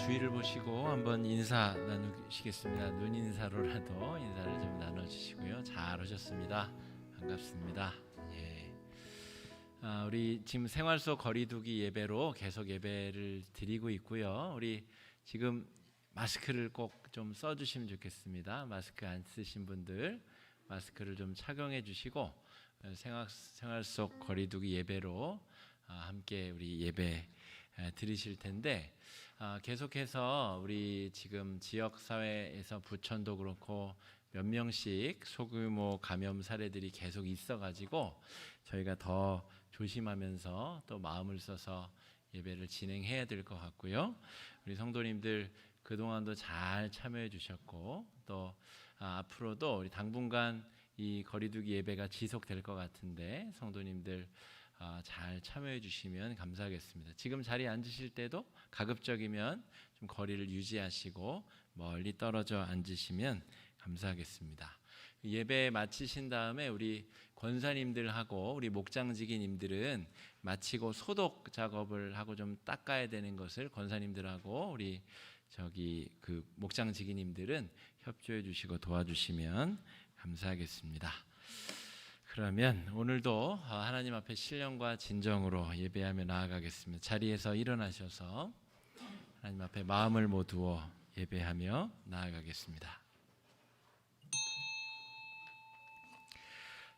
주위를 보시고 한번 인사 나누시겠습니다. 눈 인사로라도 인사를 좀 나눠주시고요. 잘 오셨습니다. 반갑습니다. 우리 지금 생활 속 거리두기 예배로 계속 예배를 드리고 있고요. 우리 지금 마스크를 꼭 좀 써주시면 좋겠습니다. 마스크 안 쓰신 분들 마스크를 좀 착용해 주시고 생활 속 거리두기 예배로 함께 우리 예배 드리실 텐데, 계속해서 우리 지금 지역 사회에서 부천도 그렇고 몇 명씩 소규모 감염 사례들이 계속 있어가지고 저희가 더 조심하면서 또 마음을 써서 예배를 진행해야 될 것 같고요. 우리 성도님들 그동안도 잘 참여해 주셨고 또 앞으로도 우리 당분간 이 거리두기 예배가 지속될 것 같은데 성도님들 잘 참여해 주시면 감사하겠습니다. 지금 자리에 앉으실 때도 가급적이면 좀 거리를 유지하시고 멀리 떨어져 앉으시면 감사하겠습니다. 예배 마치신 다음에 우리 권사님들하고 우리 목장지기님들은 마치고 소독 작업을 하고 좀 닦아야 되는 것을 권사님들하고 우리 그 목장지기님들은 협조해 주시고 도와주시면 감사하겠습니다. 그러면 오늘도 하나님 앞에 신령과 진정으로 예배하며 나아가겠습니다. 자리에서 일어나셔서 하나님 앞에 마음을 모두어 예배하며 나아가겠습니다.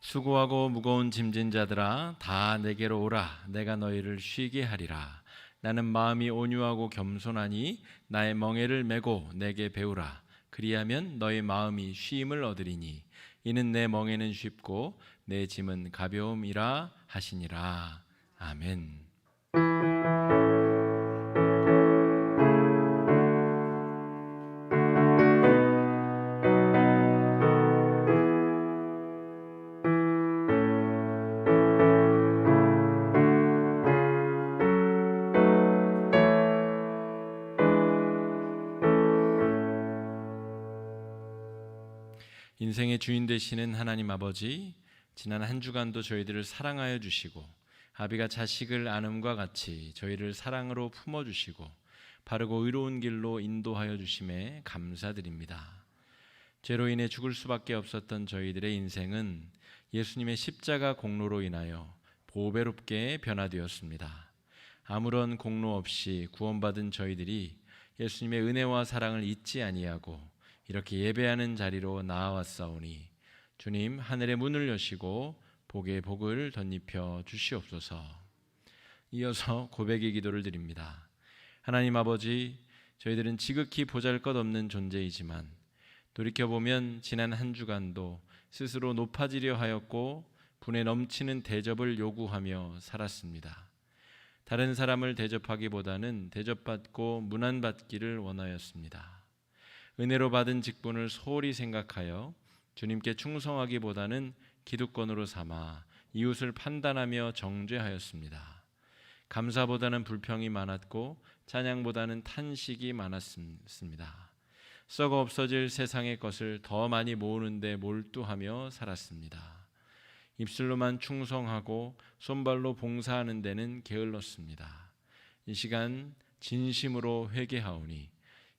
수고하고 무거운 짐진 자들아 다 내게로 오라. 내가 너희를 쉬게 하리라. 나는 마음이 온유하고 겸손하니 나의 멍에를 메고 내게 배우라. 그리하면 너희 마음이 쉼을 얻으리니 이는 내 멍에는 쉽고 내 짐은 가벼움이라 하시니라. 아멘. 인생의 주인 되시는 하나님 아버지, 지난 한 주간도 저희들을 사랑하여 주시고 아비가 자식을 안음과 같이 저희를 사랑으로 품어주시고 바르고 의로운 길로 인도하여 주심에 감사드립니다. 죄로 인해 죽을 수밖에 없었던 저희들의 인생은 예수님의 십자가 공로로 인하여 보배롭게 변화되었습니다. 아무런 공로 없이 구원받은 저희들이 예수님의 은혜와 사랑을 잊지 아니하고 이렇게 예배하는 자리로 나아왔사오니 주님 하늘의 문을 여시고 복의 복을 덧입혀 주시옵소서. 이어서 고백의 기도를 드립니다. 하나님 아버지, 저희들은 지극히 보잘것없는 존재이지만 돌이켜보면 지난 한 주간도 스스로 높아지려 하였고 분에 넘치는 대접을 요구하며 살았습니다. 다른 사람을 대접하기보다는 대접받고 문안받기를 원하였습니다. 은혜로 받은 직분을 소홀히 생각하여 주님께 충성하기보다는 기득권으로 삼아 이웃을 판단하며 정죄하였습니다. 감사보다는 불평이 많았고 찬양보다는 탄식이 많았습니다. 썩어 없어질 세상의 것을 더 많이 모으는 데 몰두하며 살았습니다. 입술로만 충성하고 손발로 봉사하는 데는 게을렀습니다. 이 시간 진심으로 회개하오니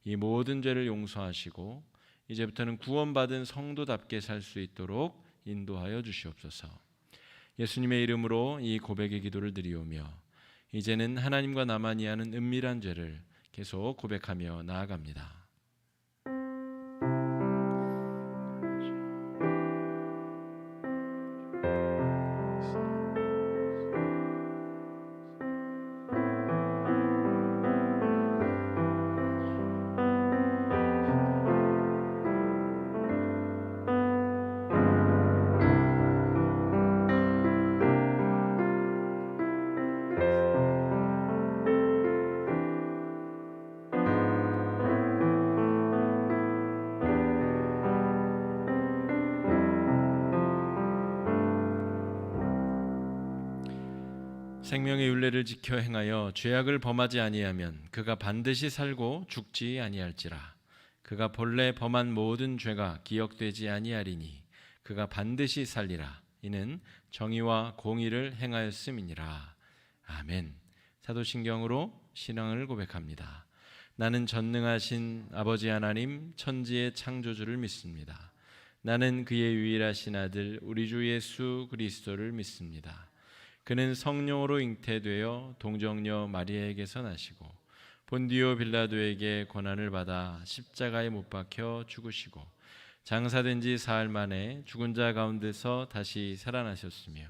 이 모든 죄를 용서하시고 이제부터는 구원받은 성도답게 살 수 있도록 인도하여 주시옵소서. 예수님의 이름으로 이 고백의 기도를 드리오며 이제는 하나님과 나만이 아는 은밀한 죄를 계속 고백하며 나아갑니다. 생명의 율례를 지켜 행하여 죄악을 범하지 아니하면 그가 반드시 살고 죽지 아니할지라. 그가 본래 범한 모든 죄가 기억되지 아니하리니 그가 반드시 살리라. 이는 정의와 공의를 행하였음이니라. 아멘. 사도신경으로 신앙을 고백합니다. 나는 전능하신 아버지 하나님 천지의 창조주를 믿습니다. 나는 그의 유일하신 아들 우리 주 예수 그리스도를 믿습니다. 그는 성령으로 잉태되어 동정녀 마리아에게서 나시고 본디오 빌라도에게 고난을 받아 십자가에 못 박혀 죽으시고 장사된 지 사흘 만에 죽은 자 가운데서 다시 살아나셨으며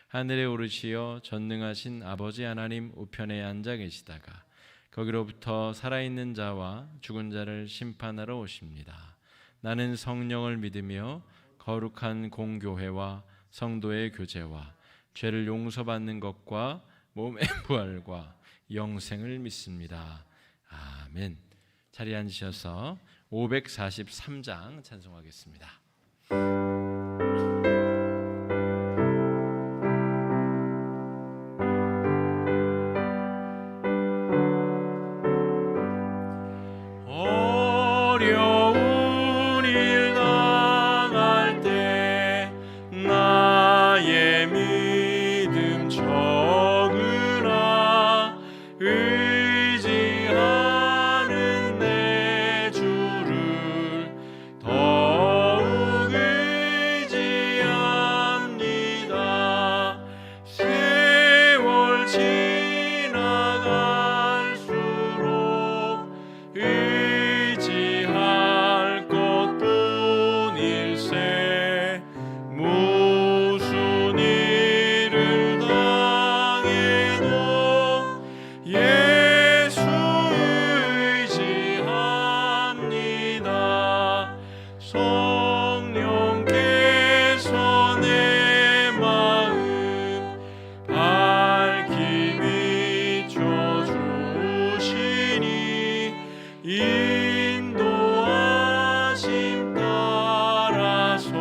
하늘에 오르시어 전능하신 아버지 하나님 우편에 앉아 계시다가 거기로부터 살아있는 자와 죽은 자를 심판하러 오십니다. 나는 성령을 믿으며 거룩한 공교회와 성도의 교제와 죄를 용서받는 것과 몸의 부활과 영생을 믿습니다. 아멘. 자리에 앉으셔서 543장 찬송하겠습니다. 어려운 일 당할 때 나의 믿음 적으나 의지하는 내 주를 더욱 의지합니다. 세월 지나갈수록 의지할 것뿐일세. 무슨 일을 당해도 예수 의지합니다. 성령께서 내 마음 밝히 비춰주시니 인도하심 따라서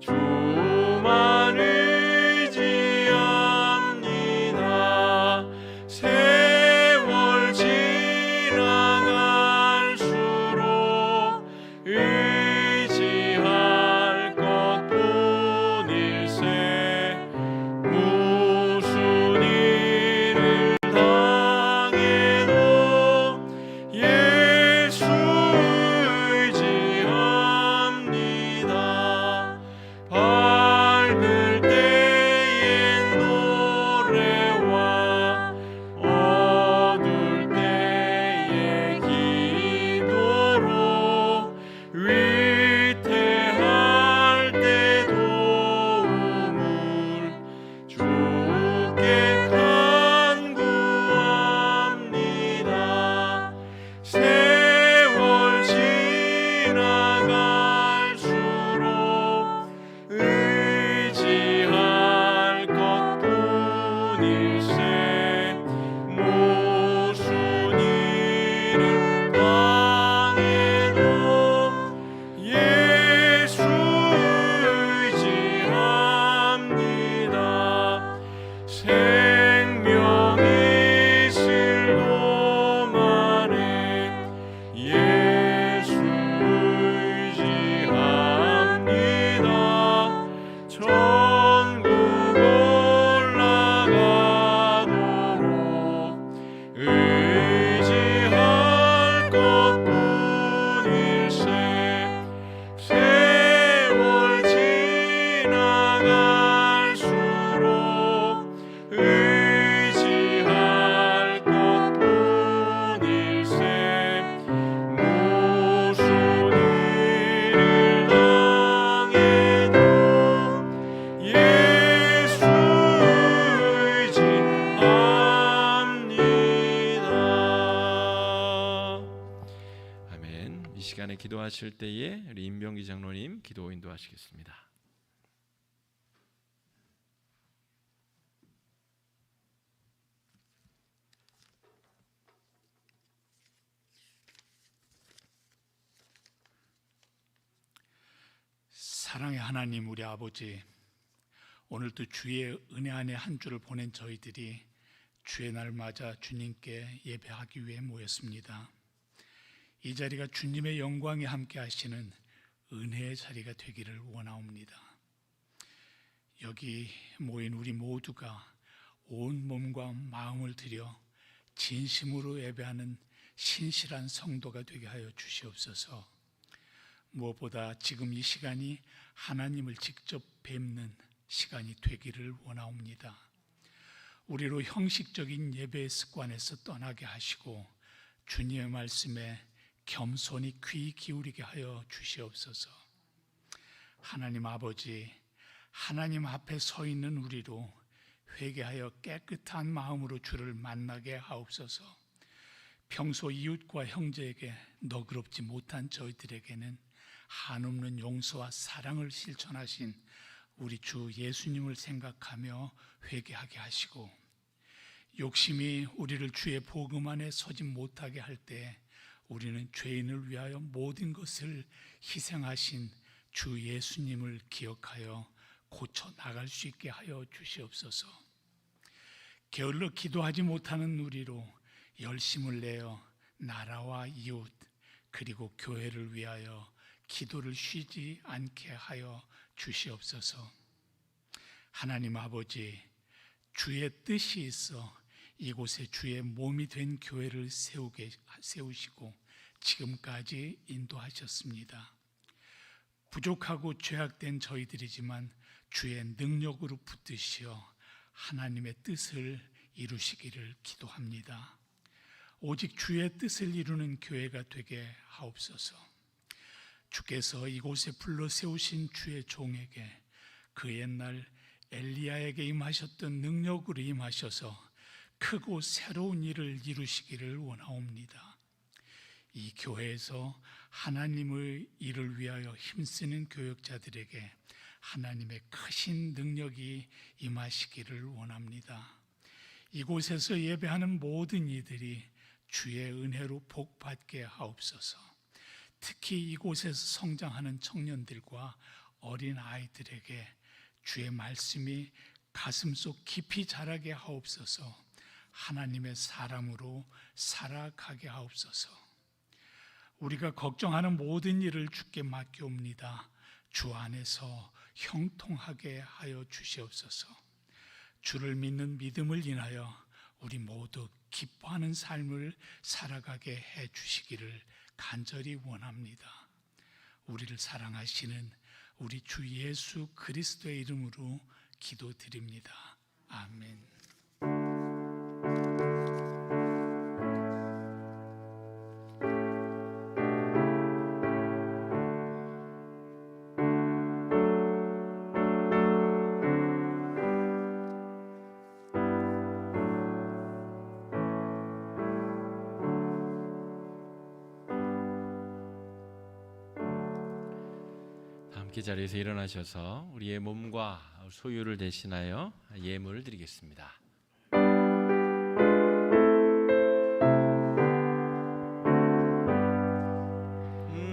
주만 의지합니다. 세월 지나갈수록 의지할 것뿐일세. 무슨 일을 당해도 예수 의지합니다. 밝을 때의 노래와 어두울 때의 기도로 위태할 때 도움을 주께 간구합니다. 세월 지나갈수록 의지할 것뿐일세. 무슨 일을 당해도 예수 의지합니다. 생명이 있을 동안에 예수 의지합니다. 천국 올라가도록 의지할 것뿐일세. 세월 지나갈수록 의지할 것뿐일세. 무슨 일을 당해도 예수 의지합니다. 아멘. 이 시간에 기도하실 때에 우리 임병기 장로님 기도 인도하시겠습니다. 사랑의 하나님 우리 아버지, 오늘도 주의 은혜 안에 한 주를 보낸 저희들이 주의 날 맞아 주님께 예배하기 위해 모였습니다. 이 자리가 주님의 영광에 함께 하시는 은혜의 자리가 되기를 원하옵니다. 여기 모인 우리 모두가 온 몸과 마음을 들여 진심으로 예배하는 신실한 성도가 되게 하여 주시옵소서. 무엇보다 지금 이 시간이 하나님을 직접 뵙는 시간이 되기를 원하옵니다. 우리로 형식적인 예배의 습관에서 떠나게 하시고 주님의 말씀에 겸손히 귀 기울이게 하여 주시옵소서. 하나님 아버지, 하나님 앞에 서 있는 우리로 회개하여 깨끗한 마음으로 주를 만나게 하옵소서. 평소 이웃과 형제에게 너그럽지 못한 저희들에게는 한없는 용서와 사랑을 실천하신 우리 주 예수님을 생각하며 회개하게 하시고, 욕심이 우리를 주의 복음 안에 서지 못하게 할 때 우리는 죄인을 위하여 모든 것을 희생하신 주 예수님을 기억하여 고쳐 나갈 수 있게 하여 주시옵소서. 게을러 기도하지 못하는 우리로 열심을 내어 나라와 이웃 그리고 교회를 위하여 기도를 쉬지 않게 하여 주시옵소서. 하나님 아버지, 주의 뜻이 있어 이곳에 주의 몸이 된 교회를 세우시고 지금까지 인도하셨습니다. 부족하고 죄악된 저희들이지만 주의 능력으로 붙드시어 하나님의 뜻을 이루시기를 기도합니다. 오직 주의 뜻을 이루는 교회가 되게 하옵소서. 주께서 이곳에 불러 세우신 주의 종에게 그 옛날 엘리야에게 임하셨던 능력으로 임하셔서 크고 새로운 일을 이루시기를 원하옵니다. 이 교회에서 하나님의 일을 위하여 힘쓰는 교역자들에게 하나님의 크신 능력이 임하시기를 원합니다. 이곳에서 예배하는 모든 이들이 주의 은혜로 복받게 하옵소서. 특히 이곳에서 성장하는 청년들과 어린 아이들에게 주의 말씀이 가슴속 깊이 자라게 하옵소서. 하나님의 사람으로 살아가게 하옵소서. 우리가 걱정하는 모든 일을 주께 맡겨옵니다. 주 안에서 형통하게 하여 주시옵소서. 주를 믿는 믿음을 인하여 우리 모두 기뻐하는 삶을 살아가게 해 주시기를 간절히 원합니다. 우리를 사랑하시는 우리 주 예수 그리스도의 이름으로 기도드립니다. 아멘. 함께 자리에서 일어나셔서 우리의 몸과 소유를 대신하여 예물을 드리겠습니다.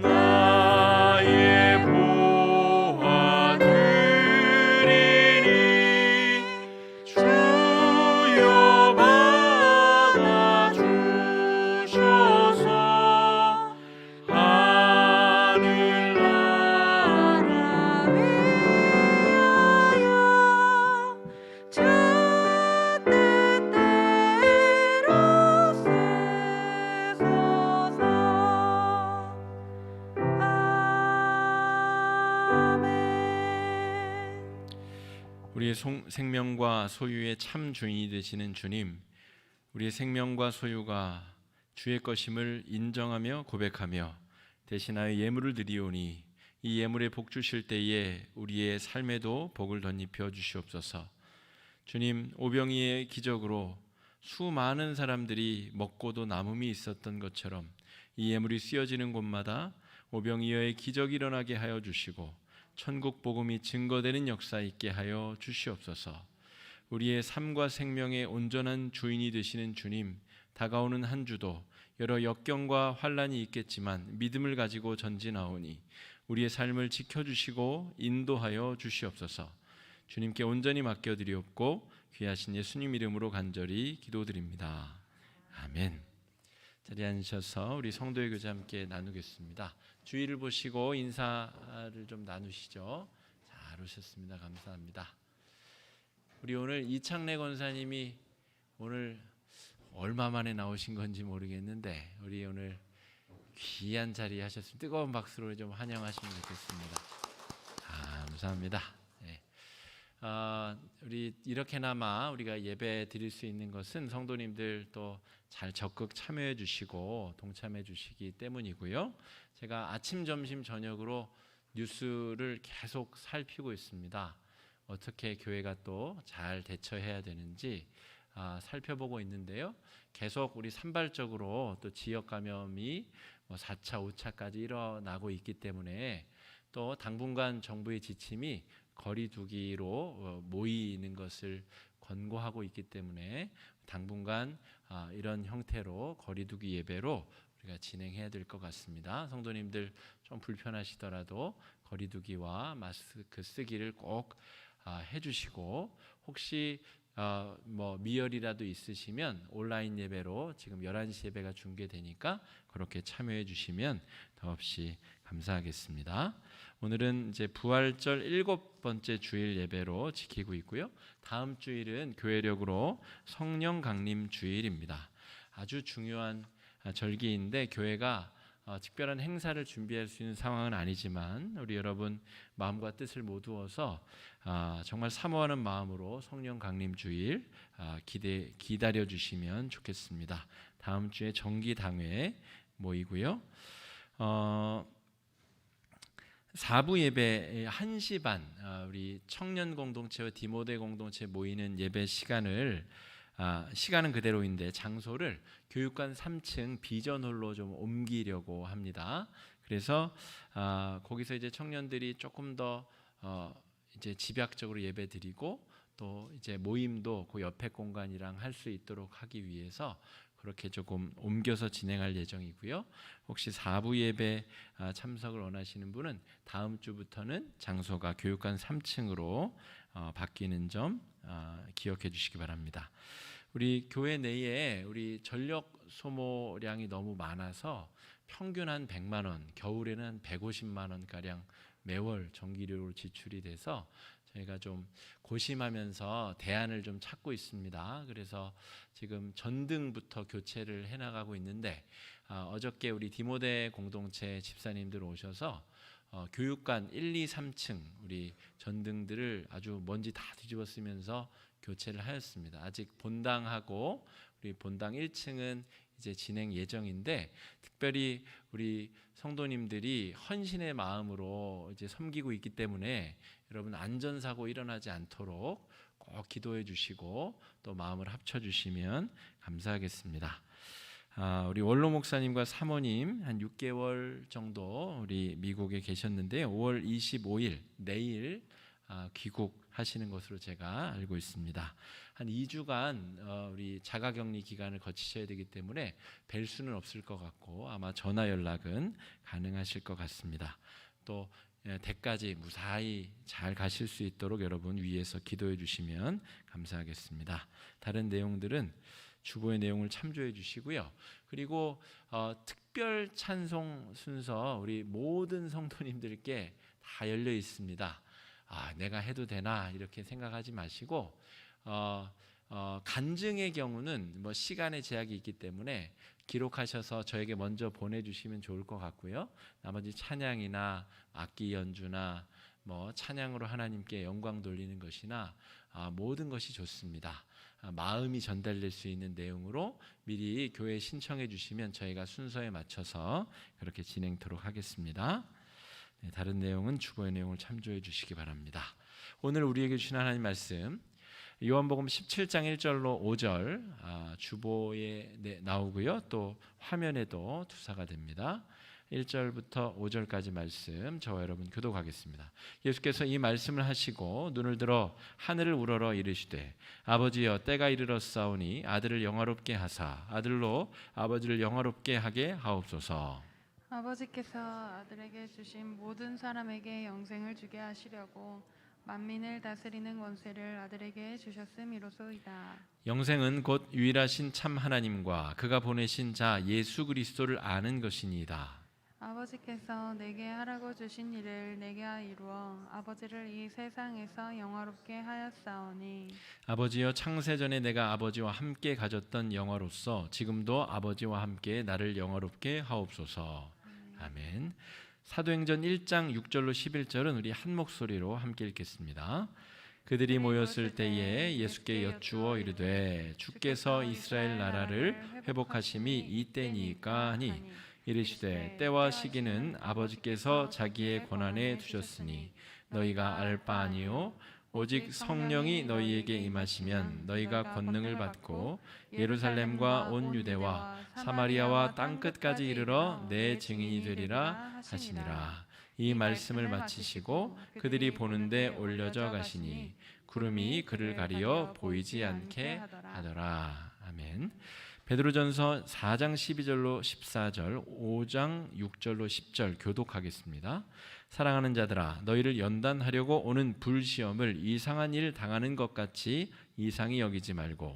나의 보화 드리니 주여 받아 주셔서 하늘나라 위하여 주 뜻대로 쓰소서. 아멘. 우리의 생명과 소유의 참 주인이 되시는 주님, 우리의 생명과 소유가 주의 것임을 인정하며 고백하며 대신하여 예물을 드리오니 이 예물에 복 주실 때에 우리의 삶에도 복을 덧입혀 주시옵소서. 주님, 오병이의 기적으로 수많은 사람들이 먹고도 남음이 있었던 것처럼 이 예물이 쓰여지는 곳마다 오병이어의 기적이 일어나게 하여 주시고 천국 복음이 증거되는 역사 있게 하여 주시옵소서. 우리의 삶과 생명의 온전한 주인이 되시는 주님, 다가오는 한 주도 여러 역경과 환란이 있겠지만 믿음을 가지고 전진하오니 우리의 삶을 지켜주시고 인도하여 주시옵소서. 주님께 온전히 맡겨드리옵고 귀하신 예수님 이름으로 간절히 기도드립니다. 아멘. 자리에 앉으셔서 우리 성도의 교제 함께 나누겠습니다. 주의를 보시고 인사를 좀 나누시죠. 잘 오셨습니다. 감사합니다. 우리 오늘 이창래 권사님이 오늘 얼마 만에 나오신 건지 모르겠는데 우리 오늘 귀한 자리 하셨으면 뜨거운 박수로 좀 환영하시면 좋겠습니다. 감사합니다. 네. 우리 이렇게나마 우리가 예배 드릴 수 있는 것은 성도님들 또 잘 적극 참여해 주시고 동참해 주시기 때문이고요. 제가 아침, 점심, 저녁으로 뉴스를 계속 살피고 있습니다. 어떻게 교회가 또 잘 대처해야 되는지 살펴보고 있는데요. 계속 우리 산발적으로 또 지역 감염이 4차, 5차까지 일어나고 있기 때문에 또 당분간 정부의 지침이 거리 두기로 모이는 것을 권고하고 있기 때문에 당분간 이런 형태로 거리 두기 예배로 우리가 진행해야 될 것 같습니다. 성도님들 좀 불편하시더라도 거리 두기와 마스크 쓰기를 꼭 해주시고 혹시 미열이라도 있으시면 온라인 예배로 지금 11시 예배가 중계되니까 그렇게 참여해 주시면 더없이 감사하겠습니다. 오늘은 이제 부활절 7번째 주일 예배로 지키고 있고요. 다음 주일은 교회력으로 성령 강림 주일입니다. 아주 중요한 절기인데 교회가 특별한 행사를 준비할 수 있는 상황은 아니지만 우리 여러분 마음과 뜻을 모두어서 정말 사모하는 마음으로 성령 강림 주일 기다려 주시면 좋겠습니다. 다음 주에 정기당회 모이고요. 4부 예배 1시 반 우리 청년 공동체와 디모데 공동체 모이는 예배 시간은 그대로인데 장소를 교육관 3층 비전홀로 좀 옮기려고 합니다. 그래서 거기서 이제 청년들이 조금 더 이제 집약적으로 예배드리고 또 이제 모임도 그 옆에 공간이랑 할 수 있도록 하기 위해서 그렇게 조금 옮겨서 진행할 예정이고요. 혹시 4부 예배 참석을 원하시는 분은 다음 주부터는 장소가 교육관 3층으로 바뀌는 점 기억해 주시기 바랍니다. 우리 교회 내에 우리 전력 소모량이 너무 많아서 평균 한 100만 원, 겨울에는 한 150만 원 가량 매월 전기료로 지출이 돼서 저희가 좀 고심하면서 대안을 좀 찾고 있습니다. 그래서 지금 전등부터 교체를 해나가고 있는데 어저께 우리 디모데 공동체 집사님들 오셔서 교육관 1, 2, 3층 우리 전등들을 아주 먼지 다 뒤집어 쓰면서 교체를 하였습니다. 아직 본당하고 우리 본당 1층은 이제 진행 예정인데 특별히 우리 성도님들이 헌신의 마음으로 이제 섬기고 있기 때문에 여러분 안전사고 일어나지 않도록 꼭 기도해 주시고 또 마음을 합쳐 주시면 감사하겠습니다. 우리 원로 목사님과 사모님 한 6개월 정도 우리 미국에 계셨는데요. 5월 25일 내일 귀국하시는 것으로 제가 알고 있습니다. 한 2주간 우리 자가격리 기간을 거치셔야 되기 때문에 뵐 수는 없을 것 같고 아마 전화 연락은 가능하실 것 같습니다. 또 댁까지 무사히 잘 가실 수 있도록 여러분 위에서 기도해 주시면 감사하겠습니다. 다른 내용들은 주보의 내용을 참조해 주시고요. 그리고 특별 찬송 순서 우리 모든 성도님들께 다 열려 있습니다. 내가 해도 되나 이렇게 생각하지 마시고 간증의 경우는 시간의 제약이 있기 때문에 기록하셔서 저에게 먼저 보내주시면 좋을 것 같고요. 나머지 찬양이나 악기 연주나 찬양으로 하나님께 영광 돌리는 것이나 모든 것이 좋습니다. 마음이 전달될 수 있는 내용으로 미리 교회에 신청해 주시면 저희가 순서에 맞춰서 그렇게 진행토록 하겠습니다. 다른 내용은 주보의 내용을 참조해 주시기 바랍니다. 오늘 우리에게 주신 하나님 말씀 요한복음 17장 1절로 5절 주보에 나오고요. 또 화면에도 투사가 됩니다. 1절부터 5절까지 말씀 저와 여러분 교독하겠습니다. 예수께서 이 말씀을 하시고 눈을 들어 하늘을 우러러 이르시되 아버지여 때가 이르렀사오니 아들을 영화롭게 하사 아들로 아버지를 영화롭게 하게 하옵소서. 아버지께서 아들에게 주신 모든 사람에게 영생을 주게 하시려고 만민을 다스리는 권세를 아들에게 주셨음이로소이다. 영생은 곧 유일하신 참 하나님과 그가 보내신 자 예수 그리스도를 아는 것이니이다. 아버지께서 내게 하라고 주신 일을 내게 이루어 아버지를 이 세상에서 영화롭게 하였사오니 아버지여 창세전에 내가 아버지와 함께 가졌던 영화로서 지금도 아버지와 함께 나를 영화롭게 하옵소서. 아멘. 사도행전 1장 6절로 11절은 우리 한 목소리로 함께 읽겠습니다. 그들이 모였을 때에 예수께 여쭈어 이르되 주께서 이스라엘 나라를 회복하심이 이때니까 하니 이르시되 때와 시기는 아버지께서 자기의 권한에 두셨으니 너희가 알 바 아니요 오직 성령이 너희에게 임하시면 너희가 권능을 받고 예루살렘과 온 유대와 사마리아와 땅 끝까지 이르러 내 증인이 되리라 하시니라. 이 말씀을 마치시고 그들이 보는데 올려져 가시니 구름이 그를 가리어 보이지 않게 하더라. 아멘. 베드로전서 4장 12절로 14절, 5장 6절로 10절 교독하겠습니다. 사랑하는 자들아, 너희를 연단하려고 오는 불시험을 이상한 일 당하는 것 같이 이상히 여기지 말고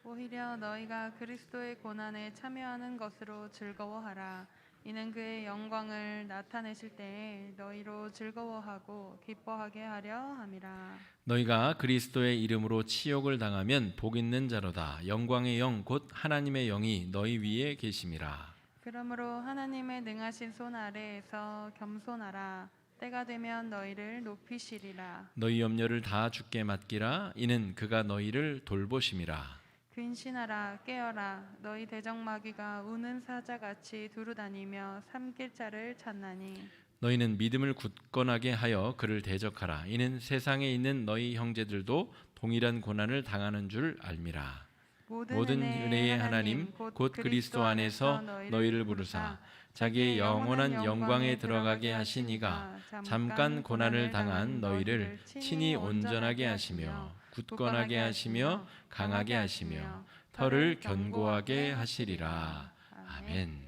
오히려 너희가 그리스도의 고난에 참여하는 것으로 즐거워하라. 이는 그의 영광을 나타내실 때에 너희로 즐거워하고 기뻐하게 하려 함이라. 너희가 그리스도의 이름으로 치욕을 당하면 복 있는 자로다. 영광의 영 곧 하나님의 영이 너희 위에 계심이라. 그러므로 하나님의 능하신 손 아래에서 겸손하라. 때가 되면 너희를 높이시리라. 너희 염려를 다 주께 맡기라. 이는 그가 너희를 돌보심이라. 근신하라. 깨어라. 너희 대적마귀가 우는 사자같이 두루다니며 삼킬 자를 찾나니 너희는 믿음을 굳건하게 하여 그를 대적하라. 이는 세상에 있는 너희 형제들도 동일한 고난을 당하는 줄 알미라. 모든 은혜의 하나님 곧 그리스도 안에서 너희를 부르사 자기의 영원한 영광에 들어가게 하신 이가 잠깐 고난을 당한 너희를 친히 온전하게 하시며 굳건하게 하시며 강하게 하시며 털을 견고하게 하시리라. 아멘.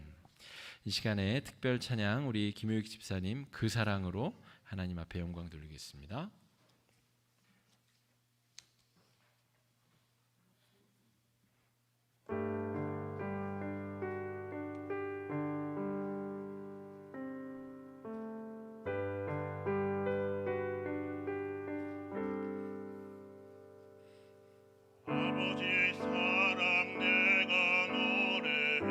이 시간에 특별 찬양 우리 김효익 집사님 그 사랑으로 하나님 앞에 영광 돌리겠습니다. 아버지의 사랑 내가 노래해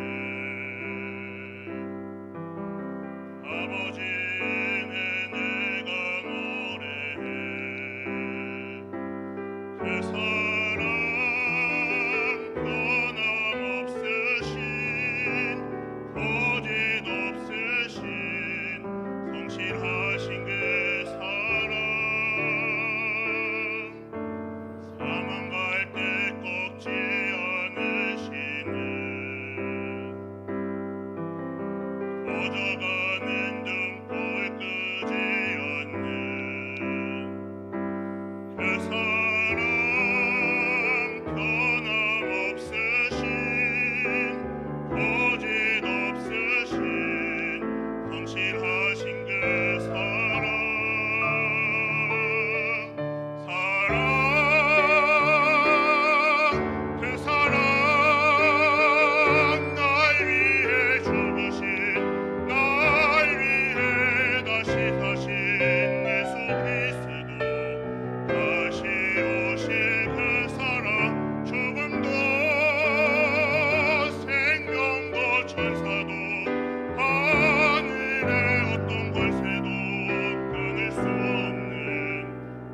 아버지의 은혜 내가 노래해 그 사랑 변함없으신 거짓없으신 성실하신 그 사랑 사망 갈 때 꺾지 않으시는 꺼져가는 등불 끄지 않는 그 사랑 변함없으신 거짓없으신 성실하신 그 사랑 그 사랑 날 위해 죽으신 날 위해 다시 사신 예수 그리스도 다시 오실 그 사랑 죽음도 생명도 천사도 하늘의 어떤 권세도 끊을 수 없는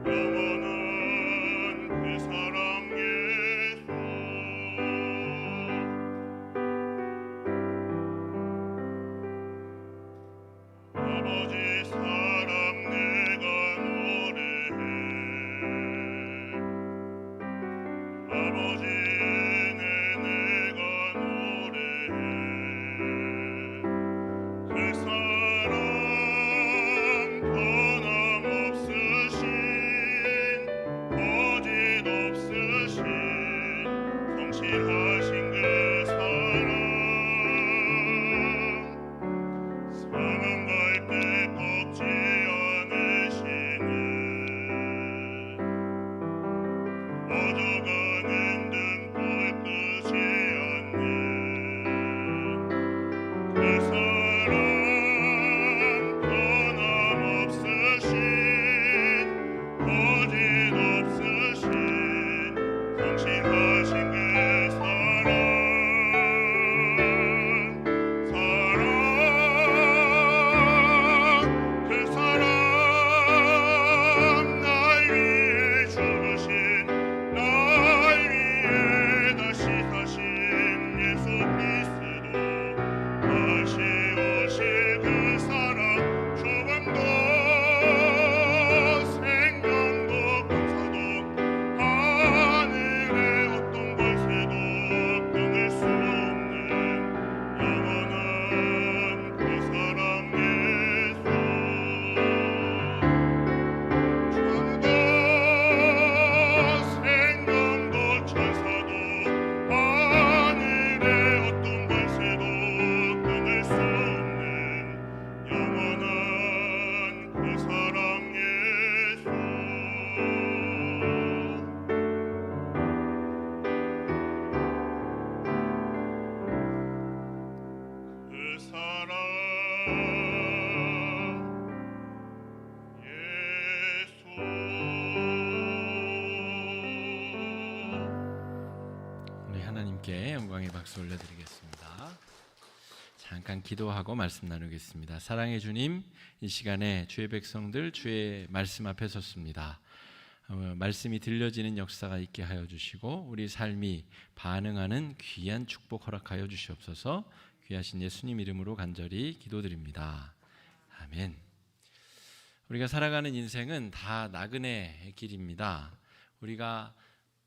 영원한 그 사랑 예수 아버지 사랑 내가 노래해 아버지 은혜 내가 노래해 그 사랑 변함없으신 거짓없으신 성실하신 그 사랑 사망 갈 때 꺾지 않으시는 꺼져가는 등불 끄지 않는 그 사랑 하나님께 영광의 박수 올려드리겠습니다. 잠깐 기도하고 말씀 나누겠습니다. 사랑의 주님, 이 시간에 주의 백성들 주의 말씀 앞에 섰습니다. 말씀이 들려지는 역사가 있게 하여 주시고 우리 삶이 반응하는 귀한 축복 허락하여 주시옵소서. 귀하신 예수님 이름으로 간절히 기도드립니다. 아멘. 우리가 살아가는 인생은 다 나그네의 길입니다. 우리가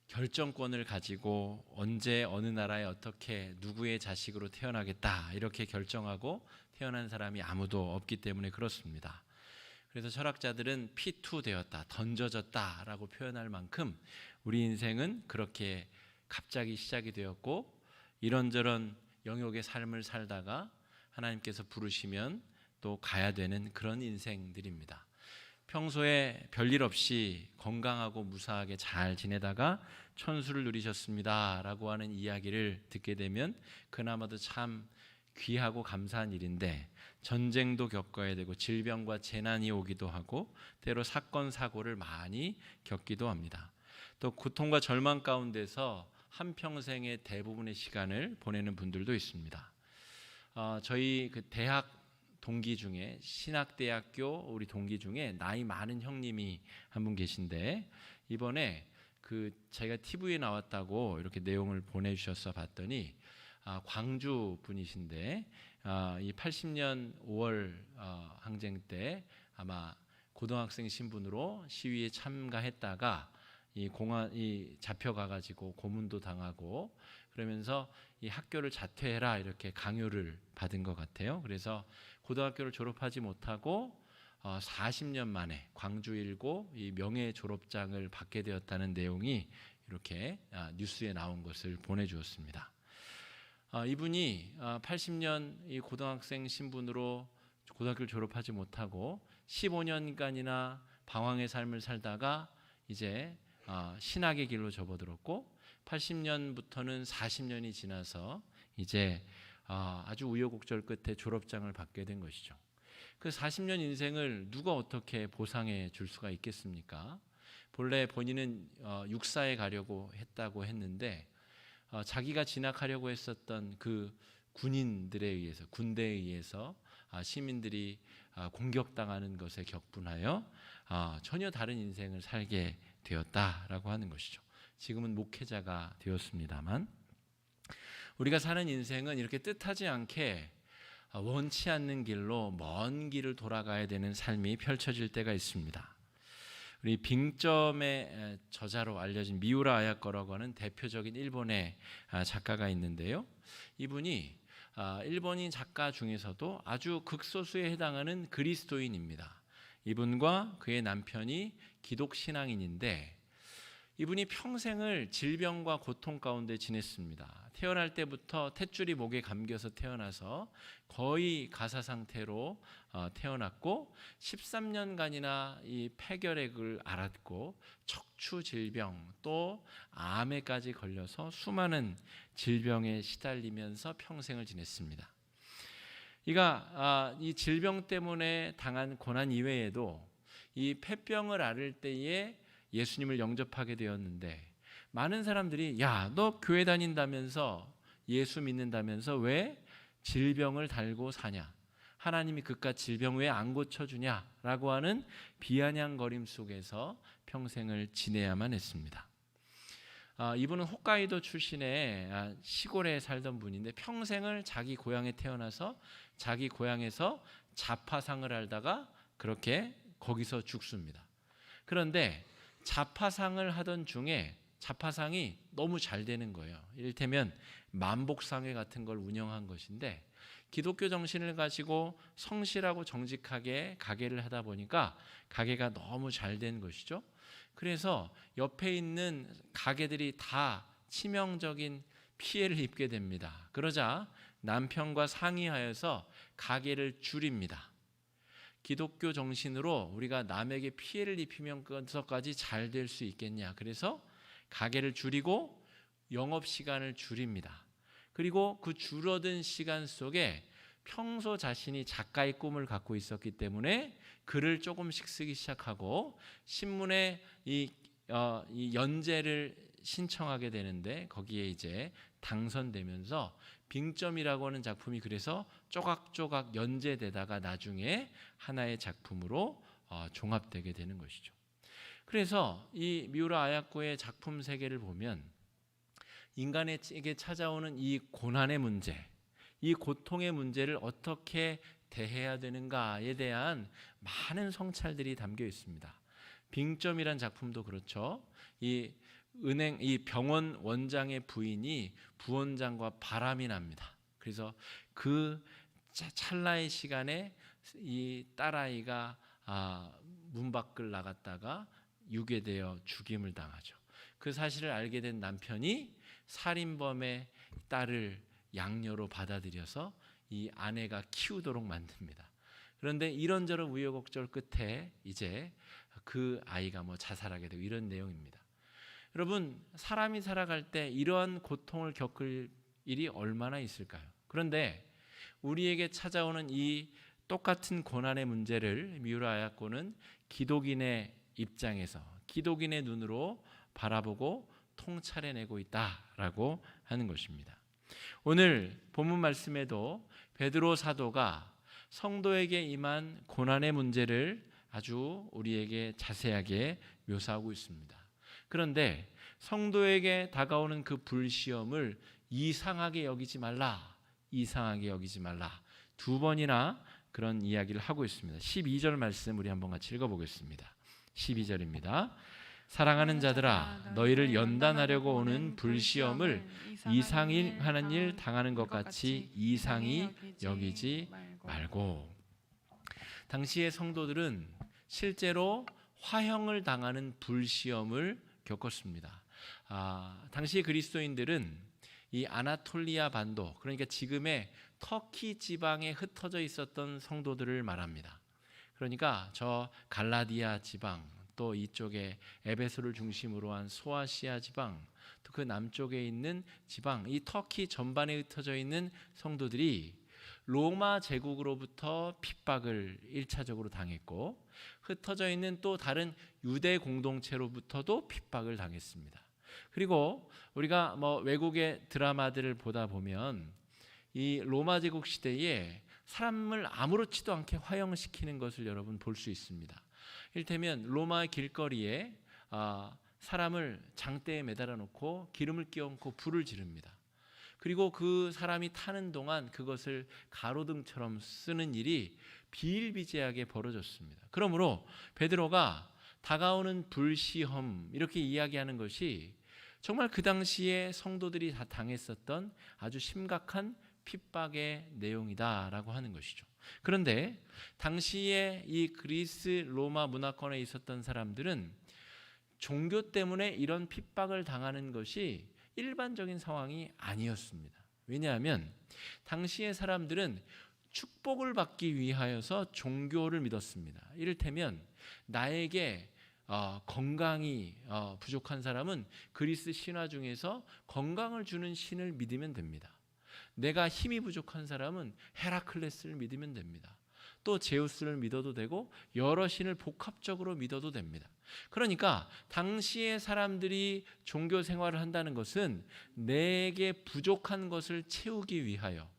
결정권을 가지고 언제 어느 나라에 어떻게 누구의 자식으로 태어나겠다 이렇게 결정하고 태어난 사람이 아무도 없기 때문에 그렇습니다. 그래서 철학자들은 피투되었다, 던져졌다라고 표현할 만큼 우리 인생은 그렇게 갑자기 시작이 되었고 이런저런 영역의 삶을 살다가 하나님께서 부르시면 또 가야 되는 그런 인생들입니다. 평소에 별일 없이 건강하고 무사하게 잘 지내다가 천수를 누리셨습니다 라고 하는 이야기를 듣게 되면 그나마도 참 귀하고 감사한 일인데 전쟁도 겪어야 되고 질병과 재난이 오기도 하고 때로 사건 사고를 많이 겪기도 합니다. 또 고통과 절망 가운데서 한평생의 대부분의 시간을 보내는 분들도 있습니다. 저희 그 대학 동기 중에 신학대학교 우리 동기 중에 나이 많은 형님이 한 분 계신데 이번에 제가 TV에 나왔다고 이렇게 내용을 보내주셔서 봤더니 광주 분이신데 이 80년 5월 항쟁 때 아마 고등학생 신분으로 시위에 참가했다가 이 잡혀가가지고 고문도 당하고 그러면서 이 학교를 자퇴해라 이렇게 강요를 받은 것 같아요. 그래서 고등학교를 졸업하지 못하고 40년 만에 광주일고 이 명예 졸업장을 받게 되었다는 내용이 이렇게 뉴스에 나온 것을 보내주었습니다. 이분이 80년 이 고등학생 신분으로 고등학교를 졸업하지 못하고 15년간이나 방황의 삶을 살다가 이제 신학의 길로 접어들었고 80년부터는 40년이 지나서 이제 아주 우여곡절 끝에 졸업장을 받게 된 것이죠. 그 40년 인생을 누가 어떻게 보상해 줄 수가 있겠습니까? 본래 본인은 육사에 가려고 했다고 했는데 자기가 진학하려고 했었던 그 군인들에 의해서 군대에 의해서 시민들이 공격당하는 것에 격분하여 전혀 다른 인생을 살게 되었다라고 하는 것이죠. 지금은 목회자가 되었습니다만 우리가 사는 인생은 이렇게 뜻하지 않게 원치 않는 길로 먼 길을 돌아가야 되는 삶이 펼쳐질 때가 있습니다. 우리 빙점의 저자로 알려진 미우라 아야코라고 하는 대표적인 일본의 작가가 있는데요. 이분이 일본인 작가 중에서도 아주 극소수에 해당하는 그리스도인입니다. 이분과 그의 남편이 기독신앙인인데 이분이 평생을 질병과 고통 가운데 지냈습니다. 태어날 때부터 탯줄이 목에 감겨서 태어나서 거의 가사 상태로 태어났고 13년간이나 이 폐결핵을 앓았고 척추 질병 또 암에까지 걸려서 수많은 질병에 시달리면서 평생을 지냈습니다. 이 질병 때문에 당한 고난 이외에도 이 폐병을 앓을 때에 예수님을 영접하게 되었는데 많은 사람들이 야, 너 교회 다닌다면서 예수 믿는다면서 왜 질병을 달고 사냐? 하나님이 그깟 질병 왜 안 고쳐주냐라고 하는 비아냥거림 속에서 평생을 지내야만 했습니다. 이분은 홋카이도 출신의 시골에 살던 분인데 평생을 자기 고향에 태어나서 자기 고향에서 자파상을 앓다가 그렇게 거기서 죽습니다. 그런데 자파상을 하던 중에 자파상이 너무 잘 되는 거예요. 이를테면 만복상회 같은 걸 운영한 것인데 기독교 정신을 가지고 성실하고 정직하게 가게를 하다 보니까 가게가 너무 잘 된 것이죠. 그래서 옆에 있는 가게들이 다 치명적인 피해를 입게 됩니다. 그러자 남편과 상의하여서 가게를 줄입니다. 기독교 정신으로 우리가 남에게 피해를 입히면서까지 잘 될 수 있겠냐. 그래서 가게를 줄이고 영업시간을 줄입니다. 그리고 그 줄어든 시간 속에 평소 자신이 작가의 꿈을 갖고 있었기 때문에 글을 조금씩 쓰기 시작하고 신문에 이 연재를 신청하게 되는데 거기에 이제 당선되면서 빙점이라고 하는 작품이 그래서 조각조각 연재되다가 나중에 하나의 작품으로 종합되게 되는 것이죠. 그래서 이 미우라 아야코의 작품 세계를 보면 인간에게 찾아오는 이 고난의 문제, 이 고통의 문제를 어떻게 대해야 되는가에 대한 많은 성찰들이 담겨 있습니다. 빙점이란 작품도 그렇죠. 이 병원 원장의 부인이 부원장과 바람이 납니다. 그래서 그 찰나의 시간에 이 딸아이가 문 밖을 나갔다가 유괴되어 죽임을 당하죠. 그 사실을 알게 된 남편이 살인범의 딸을 양녀로 받아들여서 이 아내가 키우도록 만듭니다. 그런데 이런저런 우여곡절 끝에 이제 그 아이가 자살하게 되고 이런 내용입니다. 여러분, 사람이 살아갈 때 이러한 고통을 겪을 일이 얼마나 있을까요? 그런데 우리에게 찾아오는 이 똑같은 고난의 문제를 미우라 아야코는 기독인의 입장에서 기독인의 눈으로 바라보고 통찰해내고 있다라고 하는 것입니다. 오늘 본문 말씀에도 베드로 사도가 성도에게 임한 고난의 문제를 아주 우리에게 자세하게 묘사하고 있습니다. 그런데 성도에게 다가오는 그 불시험을 이상하게 여기지 말라, 이상하게 여기지 말라, 두 번이나 그런 이야기를 하고 있습니다. 12절 말씀 우리 한번 같이 읽어보겠습니다. 12절입니다. 사랑하는 자들아, 너희를 연단하려고 오는 불시험을 이상히 하는 일 당하는 것 같이 이상히 여기지 말고. 당시의 성도들은 실제로 화형을 당하는 불시험을 겪었습니다. 당시 그리스도인들은 이 아나톨리아 반도, 그러니까 지금의 터키 지방에 흩어져 있었던 성도들을 말합니다. 그러니까 저 갈라디아 지방, 또 이쪽에 에베소를 중심으로 한 소아시아 지방, 또 그 남쪽에 있는 지방, 이 터키 전반에 흩어져 있는 성도들이 로마 제국으로부터 핍박을 1차적으로 당했고, 흩어져 있는 또 다른 유대 공동체로부터도 핍박을 당했습니다. 그리고 우리가 외국의 드라마들을 보다 보면 이 로마 제국 시대에 사람을 아무렇지도 않게 화형시키는 것을 여러분 볼 수 있습니다. 이를테면 로마 길거리에 사람을 장대에 매달아 놓고 기름을 끼얹고 불을 지릅니다. 그리고 그 사람이 타는 동안 그것을 가로등처럼 쓰는 일이 비일비재하게 벌어졌습니다. 그러므로 베드로가 다가오는 불시험 이렇게 이야기하는 것이 정말 그 당시에 성도들이 다 당했었던 아주 심각한 핍박의 내용이다라고 하는 것이죠. 그런데 당시에 이 그리스 로마 문화권에 있었던 사람들은 종교 때문에 이런 핍박을 당하는 것이 일반적인 상황이 아니었습니다. 왜냐하면 당시의 사람들은 축복을 받기 위하여서 종교를 믿었습니다. 이를테면 나에게 건강이 부족한 사람은 그리스 신화 중에서 건강을 주는 신을 믿으면 됩니다. 내가 힘이 부족한 사람은 헤라클레스를 믿으면 됩니다. 또 제우스를 믿어도 되고 여러 신을 복합적으로 믿어도 됩니다. 그러니까 당시의 사람들이 종교 생활을 한다는 것은 내게 부족한 것을 채우기 위하여,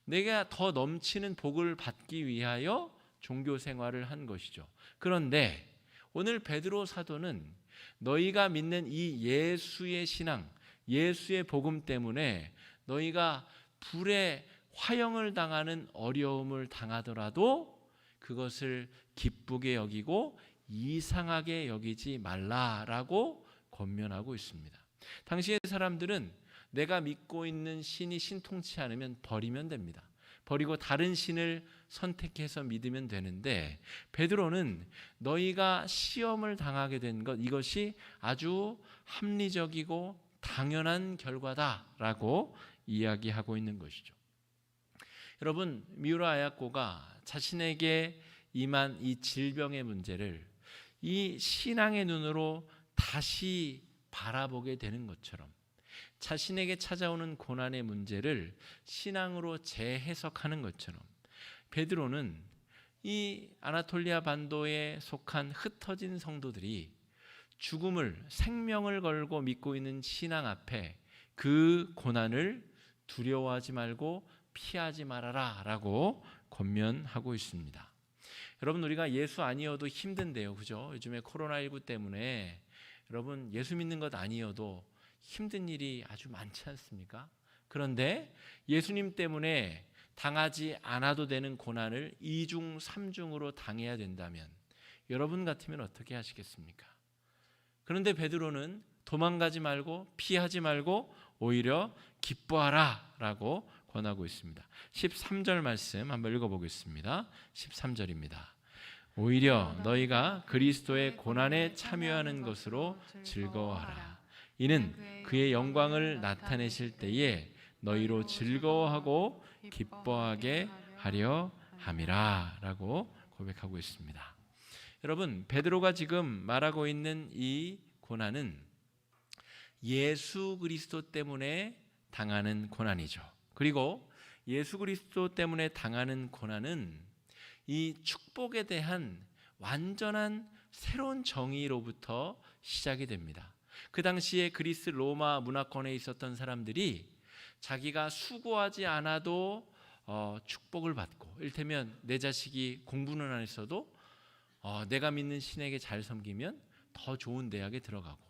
내가 더 넘치는 복을 받기 위하여 종교 생활을 한 것이죠. 그런데 오늘 베드로 사도는 너희가 믿는 이 예수의 신앙, 예수의 복음 때문에 너희가 불에 화형을 당하는 어려움을 당하더라도 그것을 기쁘게 여기고 이상하게 여기지 말라라고 권면하고 있습니다. 당시의 사람들은 내가 믿고 있는 신이 신통치 않으면 버리면 됩니다. 버리고 다른 신을 선택해서 믿으면 되는데, 베드로는 너희가 시험을 당하게 된 것, 이것이 아주 합리적이고 당연한 결과다라고 이야기하고 있는 것이죠. 여러분, 미우라 아야코가 자신에게 임한 이 질병의 문제를 이 신앙의 눈으로 다시 바라보게 되는 것처럼, 자신에게 찾아오는 고난의 문제를 신앙으로 재해석하는 것처럼, 베드로는 이 아나톨리아 반도에 속한 흩어진 성도들이 죽음을, 생명을 걸고 믿고 있는 신앙 앞에 그 고난을 두려워하지 말고 피하지 말아라라고 권면하고 있습니다. 여러분, 우리가 예수 아니어도 힘든데요, 그죠? 요즘에 코로나19 때문에 여러분 예수 믿는 것 아니어도 힘든 일이 아주 많지 않습니까? 그런데 예수님 때문에 당하지 않아도 되는 고난을 2중 3중으로 당해야 된다면 여러분 같으면 어떻게 하시겠습니까? 그런데 베드로는 도망가지 말고 피하지 말고 오히려 기뻐하라 라고 권하고 있습니다. 13절 말씀 한번 읽어보겠습니다. 13절입니다. 오히려 너희가 그리스도의 고난에 참여하는 것으로 즐거워하라. 이는 그의 영광을 나타내실 때에 너희로 즐거워하고 기뻐하게 하려 함이라 라고 고백하고 있습니다. 여러분, 베드로가 지금 말하고 있는 이 고난은 예수 그리스도 때문에 당하는 고난이죠. 그리고 예수 그리스도 때문에 당하는 고난은 이 축복에 대한 완전한 새로운 정의로부터 시작이 됩니다. 그 당시에 그리스 로마 문화권에 있었던 사람들이 자기가 수고하지 않아도 축복을 받고, 이를테면 내 자식이 공부는 안 했어도 내가 믿는 신에게 잘 섬기면 더 좋은 대학에 들어가고,